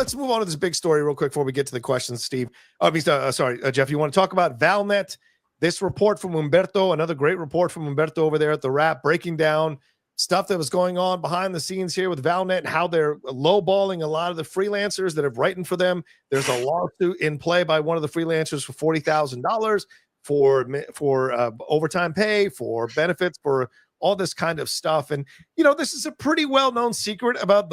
let's move on to this big story real quick before we get to the questions, Steve. Jeff, you want to talk about Valnet? This report from Humberto, another great report from Humberto over there at the Wrap, breaking down stuff that was going on behind the scenes here with Valnet and how they're lowballing a lot of the freelancers that have written for them. There's a lawsuit in play by one of the freelancers for $40,000 for overtime pay, for benefits, for all this kind of stuff. And, this is a pretty well-known secret about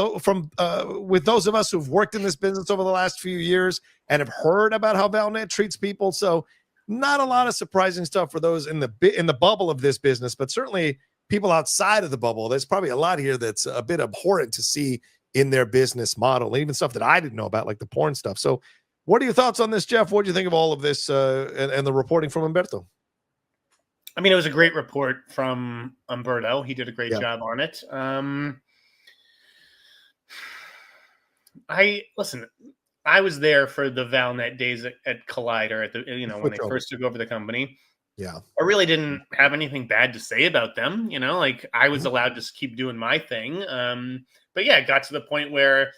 with those of us who've worked in this business over the last few years and have heard about how Valnet treats people. So not a lot of surprising stuff for those in the bubble of this business, but certainly people outside of the bubble. There's probably a lot here that's a bit abhorrent to see in their business model, even stuff that I didn't know about, like the porn stuff. So what are your thoughts on this, Jeff? What do you think of all of this and the reporting from Humberto? I mean, it was a great report from Humberto. He did a great job on it. I was there for the Valnet days at Collider when they first took over the company. Yeah. I really didn't have anything bad to say about them. I was allowed to keep doing my thing. But yeah, it got to the point where,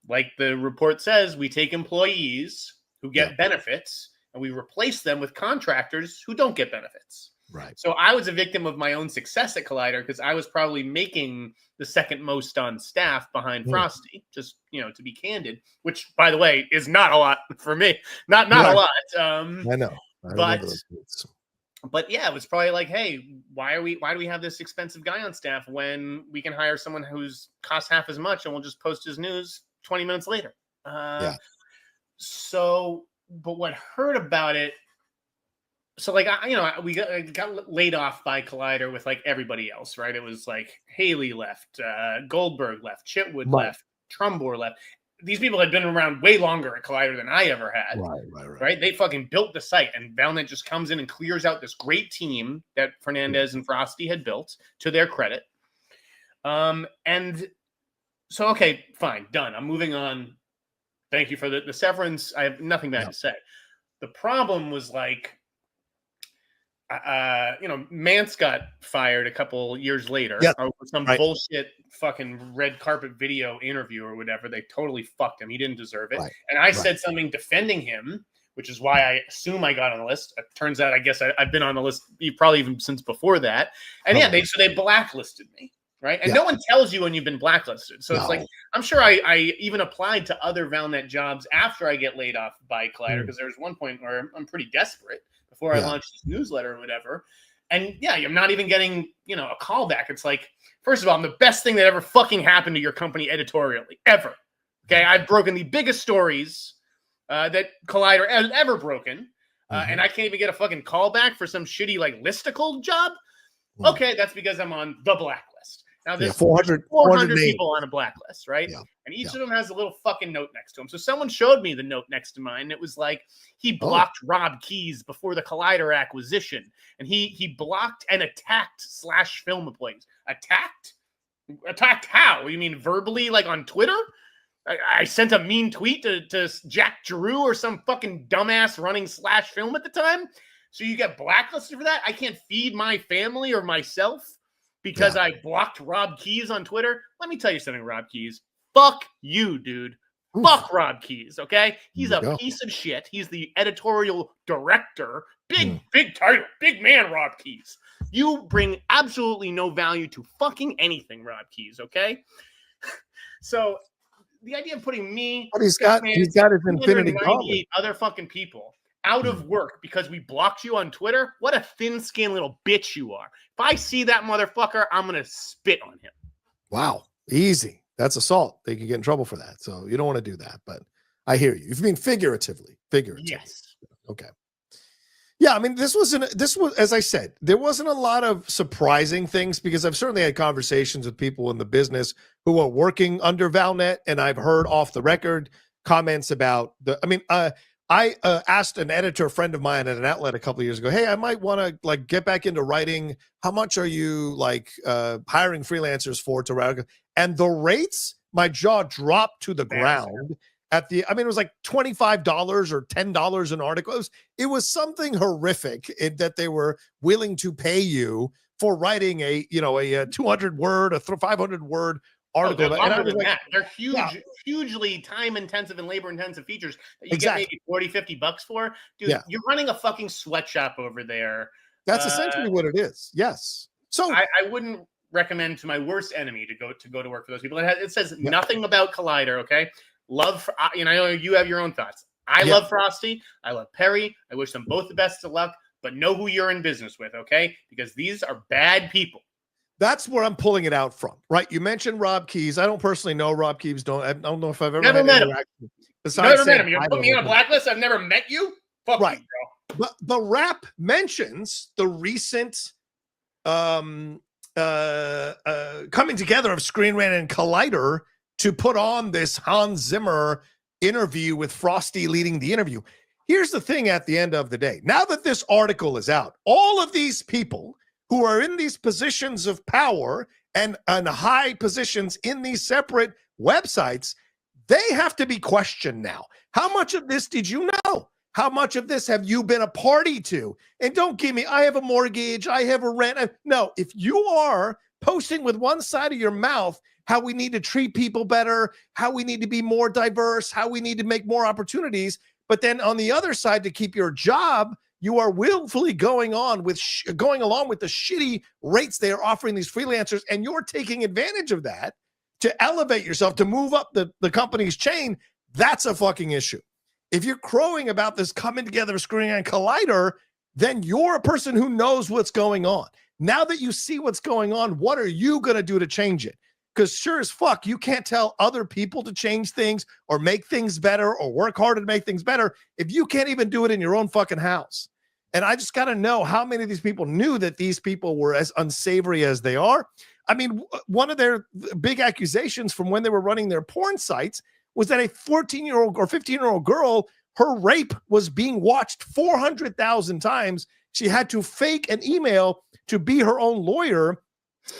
like the report says, we take employees who get benefits and we replace them with contractors who don't get benefits. Right. So I was a victim of my own success at Collider because I was probably making the second most on staff behind Frosty, just, to be candid, which, by the way, is not a lot for me. Not a lot. I know. But yeah, it was probably like, hey, why do we have this expensive guy on staff when we can hire someone who's costs half as much and we'll just post his news 20 minutes later? So, but what hurt about it, so like, we got laid off by Collider with like everybody else, right? It was like Haley left, Goldberg left, Chitwood left, Trumbor left. These people had been around way longer at Collider than I ever had. Right. They fucking built the site, and Valnet just comes in and clears out this great team that Fernandez and Frosty had built, to their credit. And so, okay, fine, done. I'm moving on. Thank you for the severance. I have nothing bad to say. The problem was like, Mance got fired a couple years later over some bullshit fucking red carpet video interview or whatever. They totally fucked him. He didn't deserve it. And I said something defending him, which is why I assume I got on the list. It turns out, I guess I've been on the list probably even since before that. And they blacklisted me. Right. And no one tells you when you've been blacklisted. So it's like, I'm sure I even applied to other Valnet jobs after I get laid off by Collider, because there was one point where I'm pretty desperate before I launched this newsletter or whatever. And I'm not even getting, a call back. It's like, first of all, I'm the best thing that ever fucking happened to your company editorially, ever. Okay. I've broken the biggest stories that Collider has ever broken. And I can't even get a fucking call back for some shitty like listicle job. Okay. That's because I'm on the blacklist. Now there's 400 people on a blacklist, right? Yeah. And each of them has a little fucking note next to him. So someone showed me the note next to mine. It was like, he blocked Rob Keyes before the Collider acquisition. And he blocked and attacked / film employees. Attacked? Attacked how? You mean verbally, like on Twitter? I sent a mean tweet to Jack Giroux or some fucking dumbass running / film at the time. So you get blacklisted for that? I can't feed my family or myself because I blocked Rob Keyes on Twitter. Let me tell you something, Rob Keyes. Fuck you, dude. Fuck Rob Keyes, okay? He's a piece of shit. He's the editorial director. Big title. Big man, Rob Keyes. You bring absolutely no value to fucking anything, Rob Keyes, okay? So the idea of putting me, he's got his infinity gauntlet. Other fucking people out of work because we blocked you on Twitter, what a thin-skinned little bitch you are. If I see that motherfucker, I'm going to spit on him. Wow. Easy. That's assault. They could get in trouble for that. So you don't want to do that, but I hear you. You mean figuratively. Yes. Okay. Yeah, I mean, this was, as I said, there wasn't a lot of surprising things because I've certainly had conversations with people in the business who are working under Valnet, and I've heard off the record comments about I asked an editor friend of mine at an outlet a couple of years ago, hey, I might want to like get back into writing. How much are you like hiring freelancers for to write? And the rates, my jaw dropped to the ground it was like $25 or $10 an article. It was something horrific that they were willing to pay you for writing a 200 word, a 500 word article. They're and I was like, that. They're huge, hugely time-intensive and labor-intensive features that you exactly. get maybe $40-$50 for. Dude, you're running a fucking sweatshop over there. That's essentially what it is. Yes. So I wouldn't recommend to my worst enemy to go to work for those people. It says nothing about Collider. Okay, love. I know you have your own thoughts. I love Frosty. I love Perry. I wish them both the best of luck. But know who you're in business with, okay? Because these are bad people. That's where I'm pulling it out from, right? You mentioned Rob Keyes. I don't personally know Rob Keyes. I don't know if I've ever met him. Never met him. You put me on a blacklist. I've never met you. Fuck right, you, bro. But the rap mentions the recent coming together of Screen Rant and Collider to put on this Hans Zimmer interview with Frosty leading the interview. Here's the thing at the end of the day. Now that this article is out, all of these people who are in these positions of power and high positions in these separate websites, they have to be questioned now. How much of this did you know? How much of this have you been a party to? And don't give me, I have a mortgage, I have a rent. No, if you are posting with one side of your mouth how we need to treat people better, how we need to be more diverse, how we need to make more opportunities, but then on the other side to keep your job, you are willfully going along with the shitty rates they are offering these freelancers, and you're taking advantage of that to elevate yourself, to move up the company's chain. That's a fucking issue. If you're crowing about this coming together of Screen and Collider, then you're a person who knows what's going on. Now that you see what's going on, what are you going to do to change it? Because sure as fuck, you can't tell other people to change things or make things better or work harder to make things better if you can't even do it in your own fucking house. And I just got to know how many of these people knew that these people were as unsavory as they are. I mean, one of their big accusations from when they were running their porn sites was that a 14-year-old or 15-year-old girl, her rape was being watched 400,000 times. She had to fake an email to be her own lawyer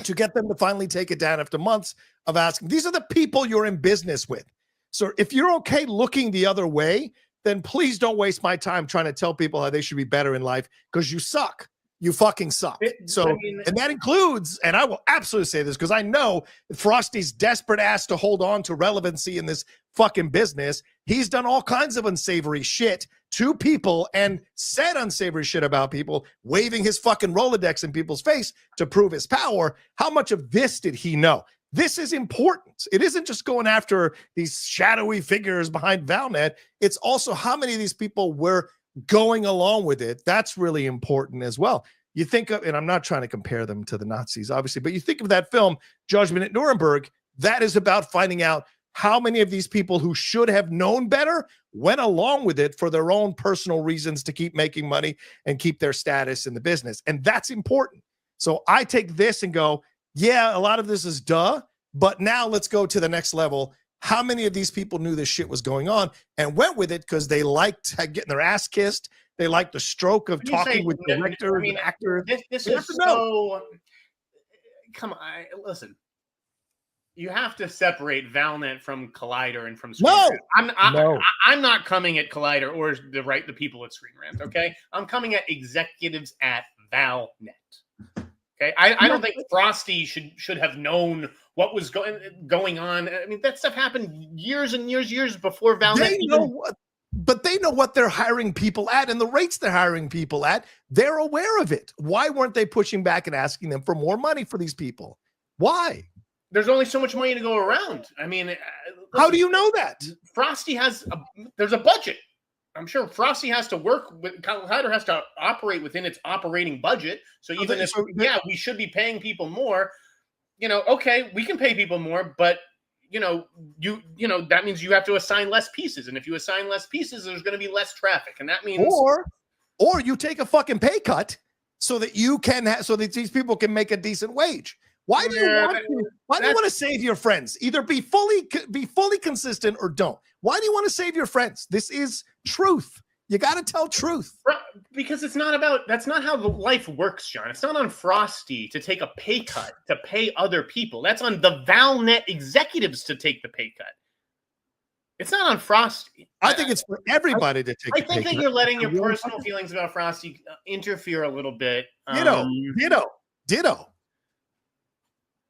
to get them to finally take it down after months of asking. These are the people you're in business with. So if you're okay looking the other way, then please don't waste my time trying to tell people how they should be better in life, because you suck. You fucking suck. And that includes, and I will absolutely say this because I know Frosty's desperate ass to hold on to relevancy in this fucking business. He's done all kinds of unsavory shit to people and said unsavory shit about people, waving his fucking Rolodex in people's face to prove his power. How much of this did he know? This is important. It isn't just going after these shadowy figures behind Valnet. It's also how many of these people were going along with it. That's really important as well. You think of, and I'm not trying to compare them to the Nazis, obviously, but you think of that film, Judgment at Nuremberg, that is about finding out how many of these people who should have known better went along with it for their own personal reasons to keep making money and keep their status in the business. And that's important. So I take this and go, yeah, a lot of this is duh, but now let's go to the next level. How many of these people knew this shit was going on and went with it because they liked getting their ass kissed? They liked the stroke of talking with directors and actors. This is so... Come on, listen. You have to separate Valnet from Collider and from Screen Rant. I'm not coming at Collider or the people at Screen Rant, okay? I'm coming at executives at Valnet. Okay, I don't think Frosty should have known what was going on. I mean, that stuff happened years and years before Valnet. But they know what they're hiring people at and the rates they're hiring people at. They're aware of it. Why weren't they pushing back and asking them for more money for these people? Why? There's only so much money to go around. I mean, how do you know that? Frosty there's a budget. I'm sure Frosty has to work with, Collider has to operate within its operating budget. So even we should be paying people more, okay, we can pay people more, but that means you have to assign less pieces. And if you assign less pieces, there's going to be less traffic. And that means, or you take a fucking pay cut so that you can so that these people can make a decent wage. Why do you want to save your friends? Either be fully consistent or don't. Why do you want to save your friends? This is truth. You got to tell truth. Because that's not how life works, John. It's not on Frosty to take a pay cut to pay other people. That's on the Valnet executives to take the pay cut. It's not on Frosty. I think it's for everybody to take. I think that you're letting your personal feelings about Frosty interfere a little bit. Ditto.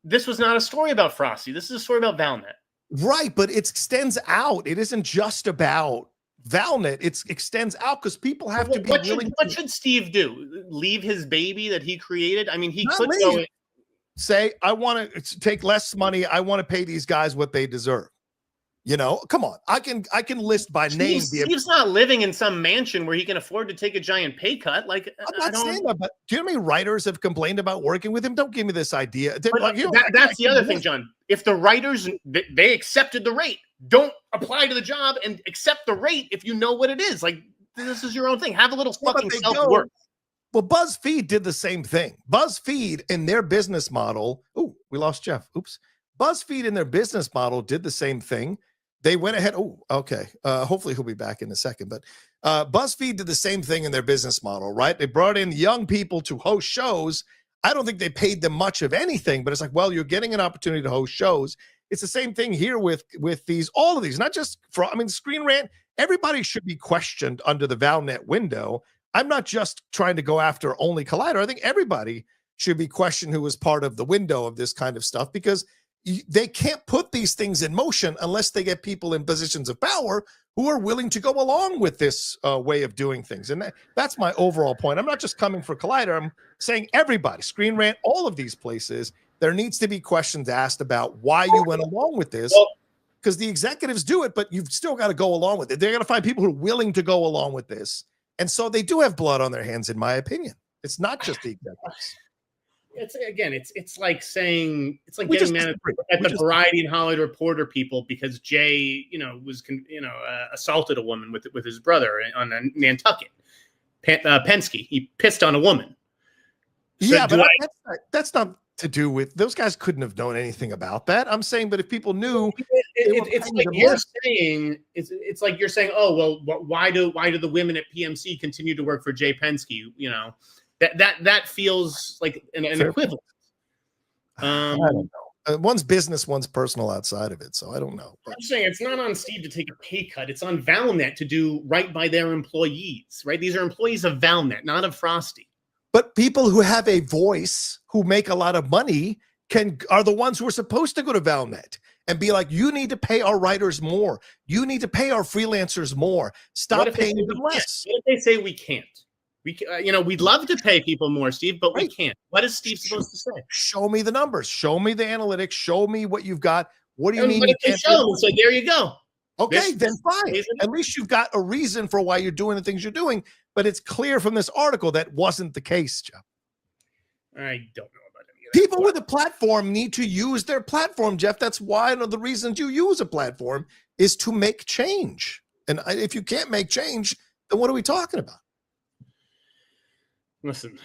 this was not a story about Frosty. This is a story about Valnet. Right, but it extends out. It isn't just about Valnet. It extends out because people have to be willing. What should Steve do? Leave his baby that he created? I mean, he could go say, I want to take less money. I want to pay these guys what they deserve. You know, come on. I can list by name. Steve's not living in some mansion where he can afford to take a giant pay cut. Like, I'm not saying that, but do you know how many writers have complained about working with him? Don't give me this idea. That's the other thing, John. If the writers, they accepted the rate, don't apply to the job and accept the rate if you know what it is. Like, this is your own thing. Have a little fucking self-worth. Well, BuzzFeed did the same thing. BuzzFeed in their business model. Oh, we lost Jeff. Oops. BuzzFeed in their business model did the same thing. They went ahead. Oh, okay. Hopefully he'll be back in a second. But BuzzFeed did the same thing in their business model, right? They brought in young people to host shows. I don't think they paid them much of anything, but it's like, well, you're getting an opportunity to host shows. It's the same thing here with all of these, not just Screen Rant. Everybody should be questioned under the Valnet window. I'm not just trying to go after only Collider. I think everybody should be questioned who was part of the window of this kind of stuff, because they can't put these things in motion unless they get people in positions of power who are willing to go along with this way of doing things. And that's my overall point. I'm not just coming for Collider. I'm saying everybody, Screen Rant, all of these places, there needs to be questions asked about why you went along with this, because the executives do it, but you've still got to go along with it. They're going to find people who are willing to go along with this. And so they do have blood on their hands, in my opinion. It's not just the executives. It's like saying, it's like getting mad at the Variety and Hollywood Reporter people because Jay, was assaulted a woman with his brother on Nantucket. Penske, he pissed on a woman. So yeah, but that's not to do with, those guys couldn't have known anything about that. I'm saying, but if people knew, it's like you're saying, it's like you're saying, oh well, why do the women at PMC continue to work for Jay Penske? That feels like an equivalent. I don't know. One's business, one's personal outside of it, so I don't know. I'm saying it's not on Steve to take a pay cut. It's on Valnet to do right by their employees, right? These are employees of Valnet, not of Frosty. But people who have a voice, who make a lot of money, are the ones who are supposed to go to Valnet and be like, you need to pay our writers more. You need to pay our freelancers more. Stop paying them less. What if they say we can't? We'd love to pay people more, Steve, but we can't. What is Steve supposed to say? Show me the numbers. Show me the analytics. Show me what you've got. What do you mean? So there you go. Okay, then fine. At least you've got a reason for why you're doing the things you're doing. But it's clear from this article that wasn't the case, Jeff. I don't know about any of that. People with a platform need to use their platform, Jeff. That's why one of the reasons you use a platform is to make change. And if you can't make change, then what are we talking about? Listen,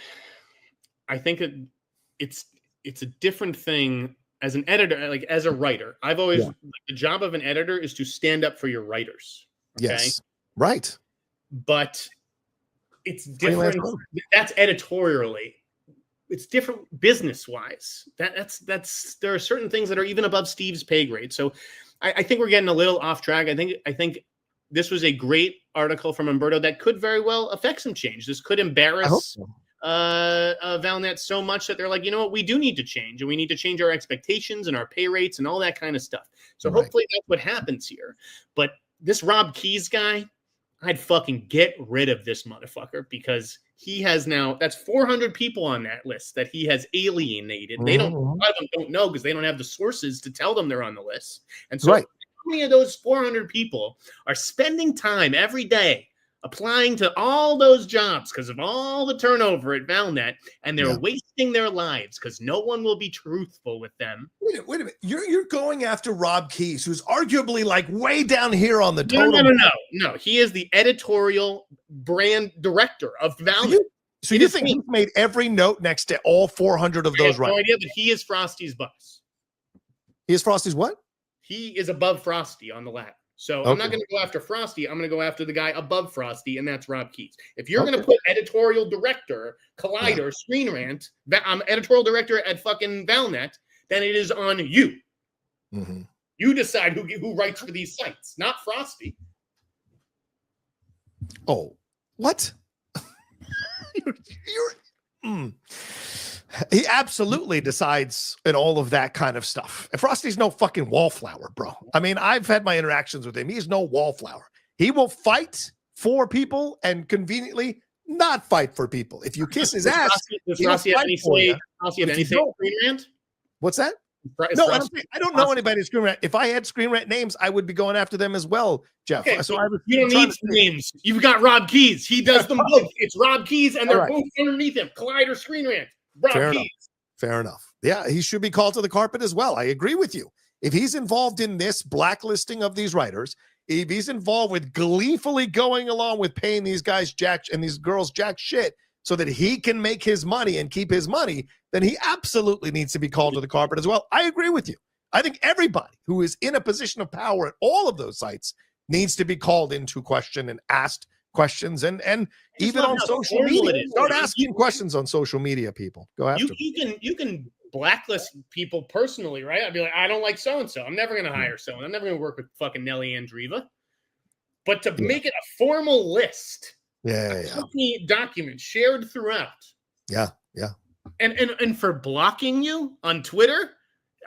I think it's a different thing as an editor, like as a writer. I've always the job of an editor is to stand up for your writers. Okay? Yes, right. But it's different. That's editorially. It's different business wise. That's there are certain things that are even above Steve's pay grade. So I think we're getting a little off track. I think this was a great article from Umberto that could very well affect some change. This could embarrass Valnet so much that they're like, you know what, we do need to change, and we need to change our expectations and our pay rates and all that kind of stuff. So hopefully that's what happens here. But this Rob Keyes guy, I'd fucking get rid of this motherfucker, because he has now, that's 400 people on that list that he has alienated. They a lot of them don't know because they don't have the sources to tell them they're on the list. And so how many of those 400 people are spending time every day applying to all those jobs because of all the turnover at Valnet, and they're wasting their lives because no one will be truthful with them? Wait a minute. You're going after Rob Keyes, who's arguably like way down here on the totem. No. He is the editorial brand director of Valnet. So you think he's made every note next to all 400 of those? No idea, but he is Frosty's boss. He is Frosty's what? He is above Frosty on the ladder. So I'm not going to go after Frosty. I'm going to go after the guy above Frosty, and that's Rob Keyes. If you're going to put editorial director, Collider, Screen Rant, I'm editorial director at fucking Valnet, then it is on you. Mm-hmm. You decide who writes for these sites, not Frosty. Oh, what? you're He absolutely decides in all of that kind of stuff. And Frosty's no fucking wallflower, bro. I mean, I've had my interactions with him. He's no wallflower. He will fight for people and conveniently not fight for people. If you kiss his ass, does Frosty have any say? Screen Rant? What's that? No, I don't know anybody at Screen Rant. If I had Screen Rant names, I would be going after them as well, Jeff. Okay, so you don't need names. You've got Rob Keys. He does them both. It's Rob Keys, and they're both underneath him. Collider Screen Rant. Rob Keys. Fair enough. Yeah, he should be called to the carpet as well. I agree with you. If he's involved in this blacklisting of these writers, if he's involved with gleefully going along with paying these guys jack and these girls jack shit so that he can make his money and keep his money, then he absolutely needs to be called to the carpet as well. I agree with you. I think everybody who is in a position of power at all of those sites needs to be called into question and asked questions, and even on social media, start asking questions on social media. People go after. You can blacklist people personally, right? I'd be like, I don't like so and so. I'm never going to hire someone. I'm never going to work with fucking Nelly Andriva. But to make it a formal list, company document shared throughout, and for blocking you on Twitter,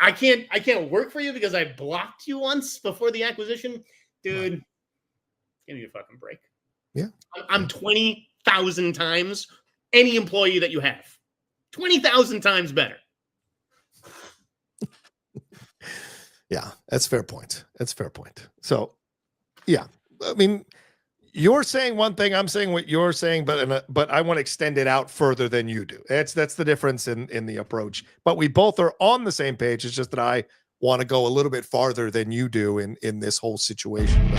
I can't work for you because I blocked you once before the acquisition, dude. Give me a fucking break. Yeah, I'm 20,000 times any employee that you have. 20,000 times better. Yeah, that's fair point. That's fair point. So, yeah, I mean, you're saying one thing, I'm saying what you're saying, but I want to extend it out further than you do. That's the difference in the approach. But we both are on the same page. It's just that I want to go a little bit farther than you do in this whole situation.